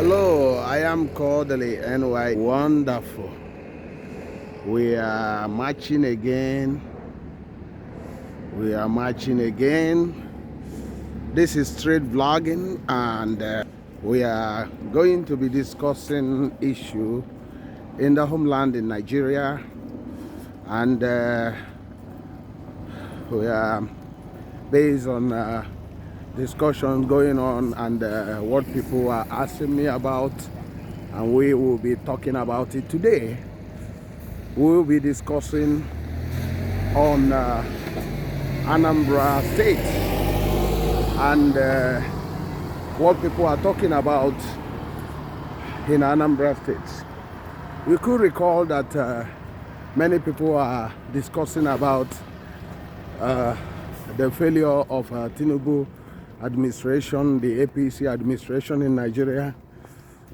Hello, I am Kodili-nye. Wonderful. We are marching again. This is street vlogging, and we are going to be discussing issue in the homeland in Nigeria, and we are based on discussions going on and what people are asking me about, and we will be talking about it today. We will be discussing on Anambra State and what people are talking about in Anambra State. We could recall that many people are discussing about the failure of Tinubu administration, the APC administration in Nigeria,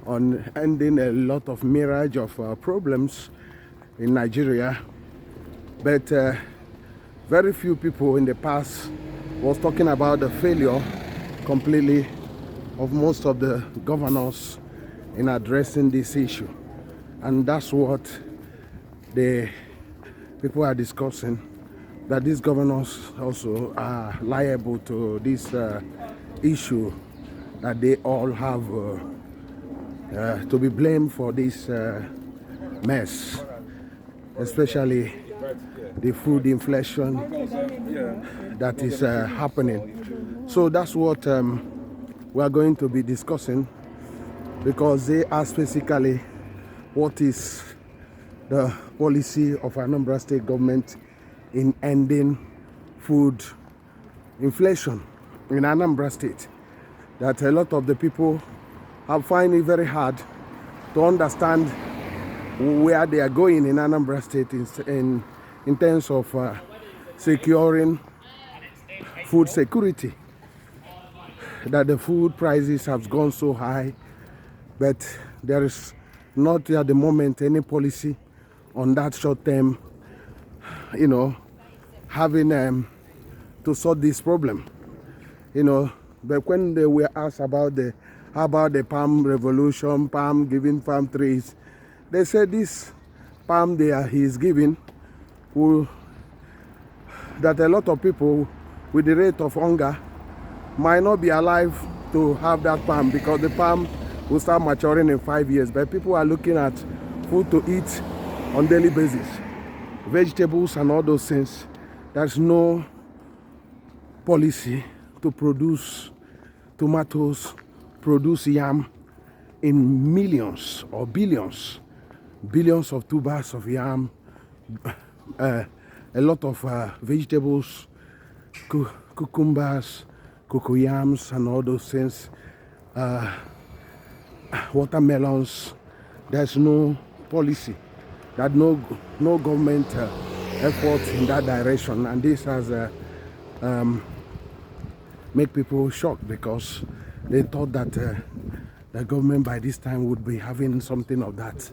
on ending a lot of mirage of problems in Nigeria. But very few people in the past was talking about the failure completely of most of the governors in addressing this issue. And that's what the people are discussing, that these governors also are liable to this issue, that they all have to be blamed for this mess, especially the food inflation that is happening. So that's what we are going to be discussing, because they ask basically what is the policy of Anambra State government in ending food inflation in Anambra State. That a lot of the people have find it very hard to understand where they are going in Anambra State in terms of securing food security. That the food prices have gone so high, but there is not at the moment any policy on that short term, having to solve this problem, But when they were asked about the palm revolution, palm giving palm trees, they said this palm there he is giving that a lot of people with the rate of hunger might not be alive to have that palm, because the palm will start maturing in 5 years. But people are looking at food to eat on daily basis, vegetables and all those things. There's no policy to produce tomatoes, produce yam in millions or billions of tubers of yam, a lot of vegetables, cucumbers, cocoyams and all those things, watermelons. There's no policy, that no government effort in that direction, and this has make people shocked, because they thought that the government by this time would be having something of that,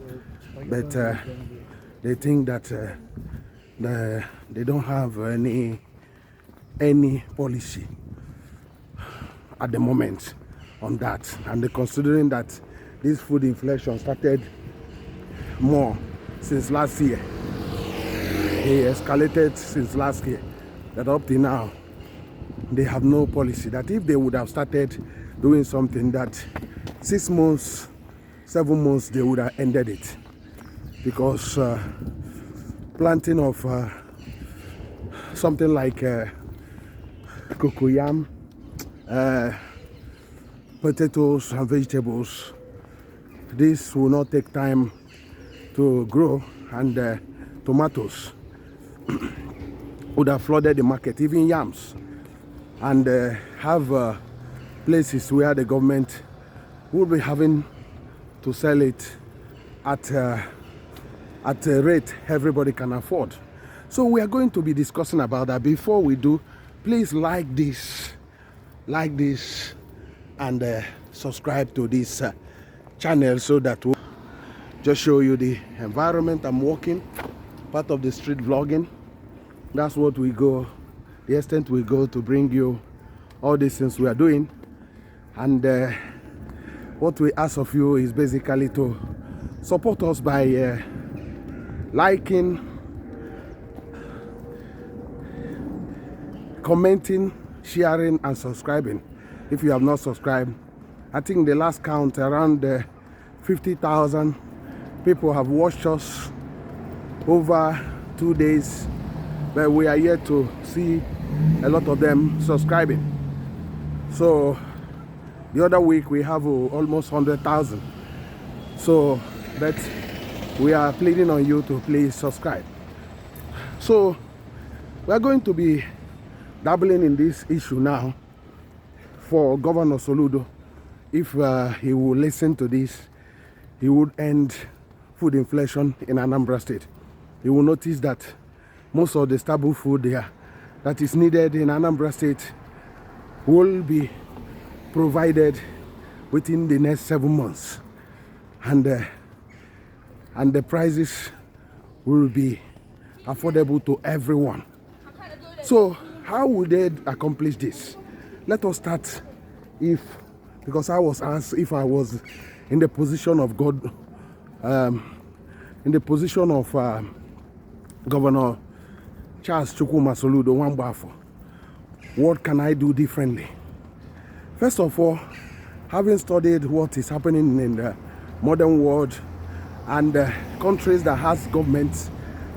but they think that they don't have any policy at the moment on that. And they're considering that this food inflation started more since last year. It escalated since last year, that up to now they have no policy. That if they would have started doing something, that 6 months, 7 months, they would have ended it. Because planting of something like cocoyam, potatoes and vegetables, this will not take time to grow, and tomatoes would have flooded the market, even yams, and have places where the government will be having to sell it at a rate everybody can afford. So we are going to be discussing about that. Before we do, please like this, and subscribe to this channel, so that we'll just show you the environment I'm walking, part of the street vlogging. That's what we go, the extent we go to bring you all these things we are doing. And what we ask of you is basically to support us by liking, commenting, sharing, and subscribing. If you have not subscribed, I think the last count around 50,000 people have watched us over 2 days, but we are yet to see a lot of them subscribing. So the other week we have almost 100,000. So, but we are pleading on you to please subscribe. So we are going to be dabbling in this issue now for Governor Soludo. If he will listen to this, he would end food inflation in Anambra State. You will notice that most of the staple food there that is needed in Anambra State will be provided within the next 7 months, and the prices will be affordable to everyone. So how would they accomplish this? Let us start, because I was asked if I was in the position of God, in the position of Governor Charles Chukwuma Soludo Wambafo, what can I do differently? First of all, having studied what is happening in the modern world and countries that has governments,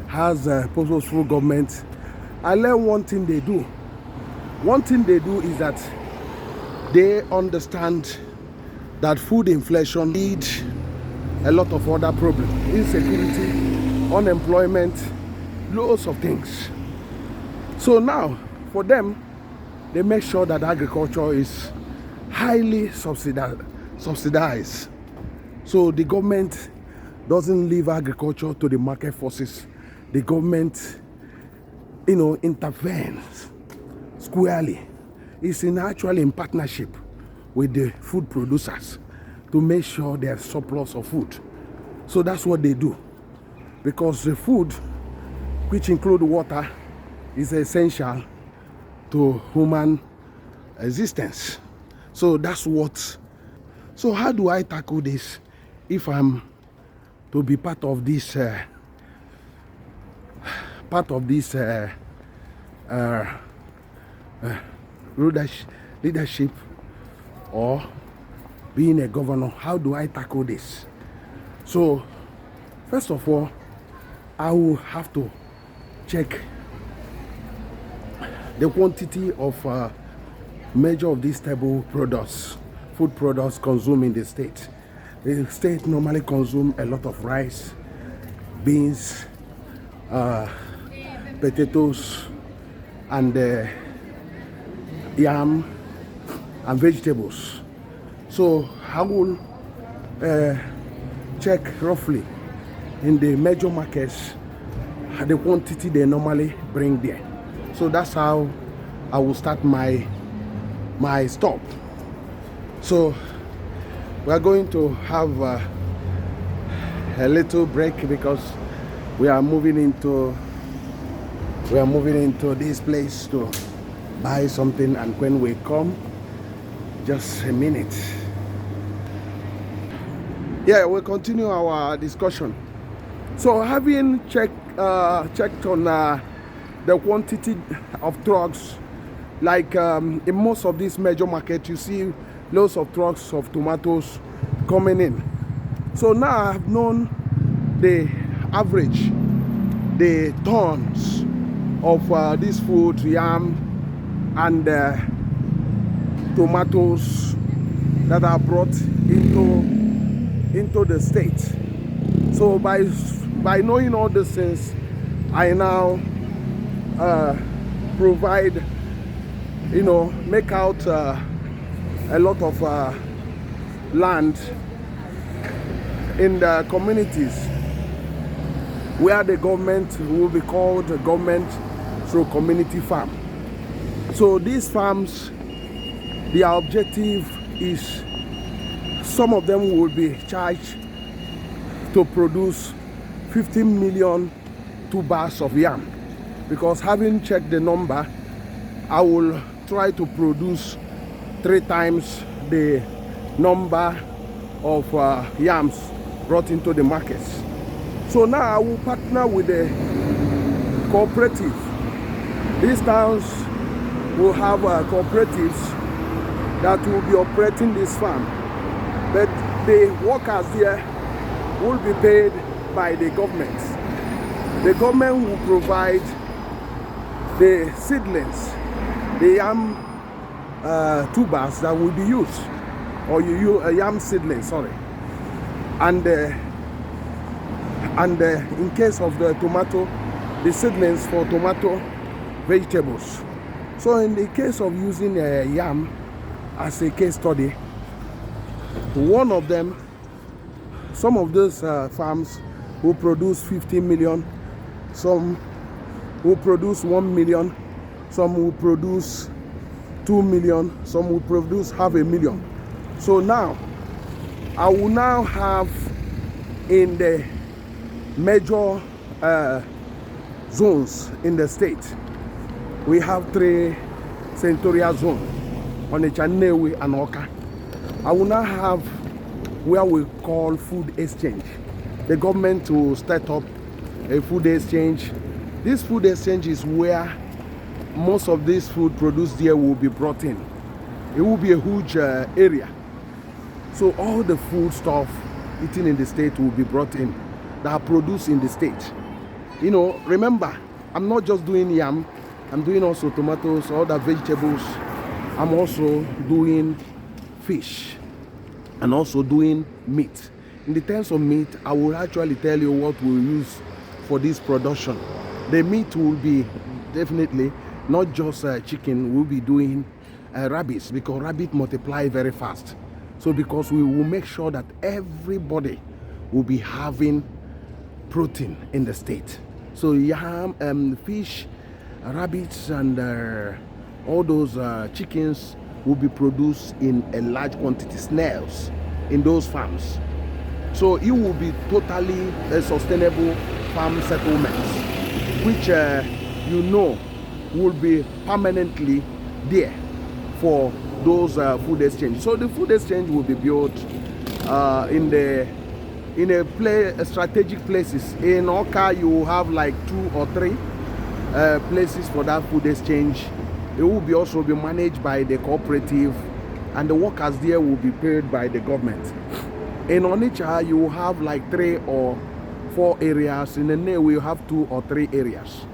has purposeful government, I learned one thing they do. One thing they do is that they understand that food inflation leads a lot of other problems: insecurity, unemployment, loads of things. So now, for them, they make sure that agriculture is highly subsidized. So the government doesn't leave agriculture to the market forces. The government, intervenes squarely. It's actually in partnership with the food producers to make sure there's surplus of food. So that's what they do, because the food, which include water, is essential to human existence. So that's what. So how do I tackle this if I'm to be part of this leadership, or being a governor? How do I tackle this? So first of all, I will have to check the quantity of major of these staple products, food products consumed in the state. The state normally consume a lot of rice, beans, potatoes, and yam and vegetables. So I will check roughly in the major markets the quantity they normally bring there. So that's how I will start my stop. So we are going to have a little break because we are moving into this place to buy something, and when we come, just a minute. Yeah, we'll continue our discussion. So having checked on the quantity of trucks, like in most of these major markets, you see loads of trucks of tomatoes coming in. So now I've known the average, the tons of this food, yam and tomatoes that are brought into the state. So by knowing all these things, I now provide, make out a lot of land in the communities where the government will be called a government through community farm. So these farms, their objective is, some of them will be charged to produce 15 million tubers of yam, because having checked the number, I will try to produce 3 times the number of yams brought into the markets. So now I will partner with the cooperative. These towns will have cooperatives that will be operating this farm, but the workers there will be paid by the government. The government will provide the seedlings, the yam tubers that will be used, or you use a yam seedling, sorry. And in case of the tomato, the seedlings for tomato vegetables. So in the case of using yam as a case study, one of them, some of those farms will produce 50 million, some will produce 1 million, some will produce 2 million, some will produce 500,000. So now I will now have in the major zones in the state, we have 3 senatorial zones, Onitsha, Nnewi and Awka. I will now have where we call food exchange. The government will start up a food exchange. This food exchange is where most of this food produced here will be brought in. It will be a huge area. So all the food stuff eaten in the state will be brought in that are produced in the state. You know, remember, I'm not just doing yam, I'm doing also tomatoes, other vegetables. I'm also doing fish and also doing meat. In the terms of meat, I will actually tell you what we'll use for this production. The meat will be definitely not just chicken, we'll be doing rabbits, because rabbits multiply very fast. So because we will make sure that everybody will be having protein in the state. So yam, fish, rabbits and all those chickens will be produced in a large quantity, snails, in those farms. So it will be totally a sustainable farm settlements, which you know will be permanently there for those food exchange. So the food exchange will be built in strategic places. In Awka, you will have like 2 or 3 places for that food exchange. It will be also be managed by the cooperative, and the workers there will be paid by the government. In Onitsha, you will have like 3 or 4 areas. In the Nnewi, we have 2 or 3 areas.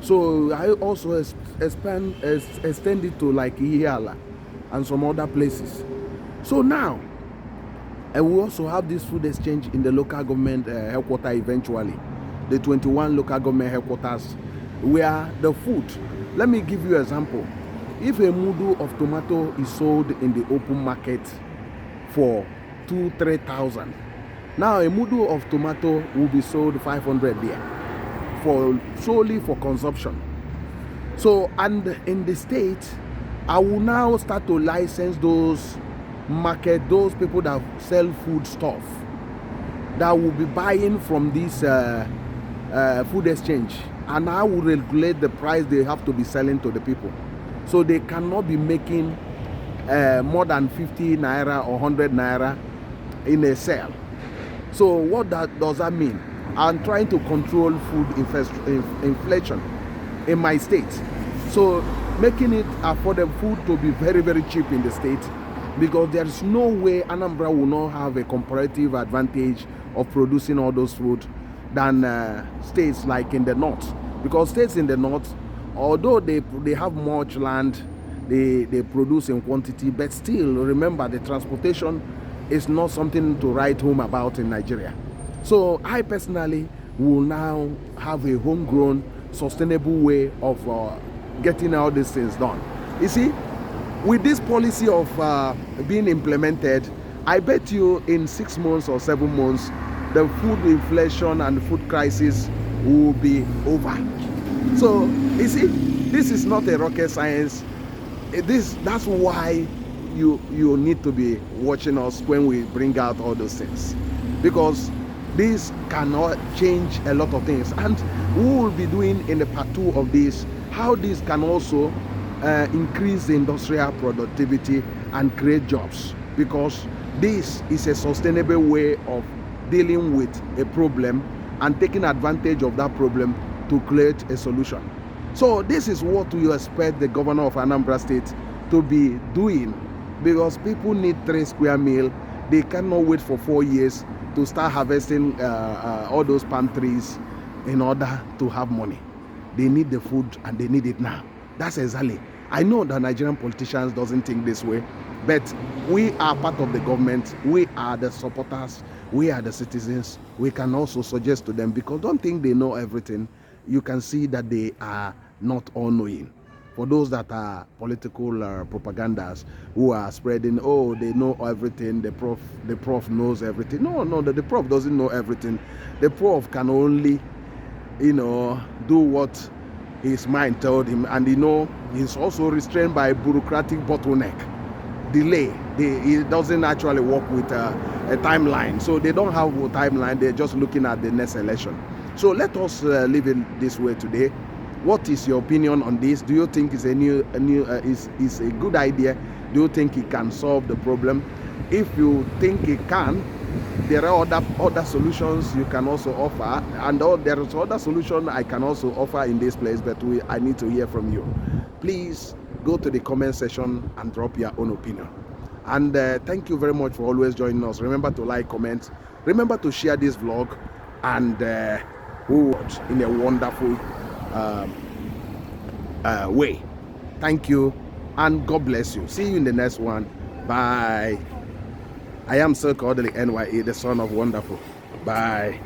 So I also extend it to like Ihiala and some other places. So now I will also have this food exchange in the local government headquarters eventually, the 21 local government headquarters, where the food, let me give you an example. If a mudu of tomato is sold in the open market for 2,000-3,000, now a mudu of tomato will be sold 500 there, solely for consumption. So, and in the state, I will now start to license those those people that sell food stuff, that will be buying from this food exchange, and I will regulate the price they have to be selling to the people. So they cannot be making more than 50 naira or 100 naira in a sale. So what does that mean? I'm trying to control food inflation in my state. So making it affordable, food to be very, very cheap in the state, because there is no way Anambra will not have a comparative advantage of producing all those food than states like in the north. Because states in the north, although they have much land, they produce in quantity, but still, remember, the transportation is not something to write home about in Nigeria. So I personally will now have a homegrown, sustainable way of getting all these things done. You see, with this policy of being implemented, I bet you in 6 months or 7 months, the food inflation and food crisis will be over. So you see, this is not a rocket science. That's why you need to be watching us when we bring out all those things, because this cannot change a lot of things. And we will be doing in the part 2 of this how this can also increase the industrial productivity and create jobs, because This is a sustainable way of dealing with a problem and taking advantage of that problem to create a solution. So this is what we expect the governor of Anambra State to be doing, because people need 3 square meal. They cannot wait for 4 years to start harvesting all those palm trees in order to have money. They need the food and they need it now. That's exactly. I know that Nigerian politicians doesn't think this way, but we are part of the government. We are the supporters. We are the citizens. We can also suggest to them, because don't think they know everything. You can see that they are not all-knowing. For those that are political propagandas who are spreading, oh, they know everything, the prof knows everything. No, the prof doesn't know everything. The prof can only, do what his mind told him, and he's also restrained by bureaucratic bottleneck, delay. He doesn't actually work with a timeline, so they don't have a timeline. They're just looking at the next election. So let us live it this way today. What is your opinion on this? Do you think it's is a good idea? Do you think it can solve the problem? If you think it can, there are other solutions you can also offer, and there is other solution I can also offer in this place, but I need to hear from you. Please go to the comment section and drop your own opinion. And thank you very much for always joining us. Remember to like, comment, remember to share this vlog, and watch in a wonderful way. Thank you, and God bless you. See you in the next one. Bye. I am Sir Kodili-nye, the son of wonderful. Bye.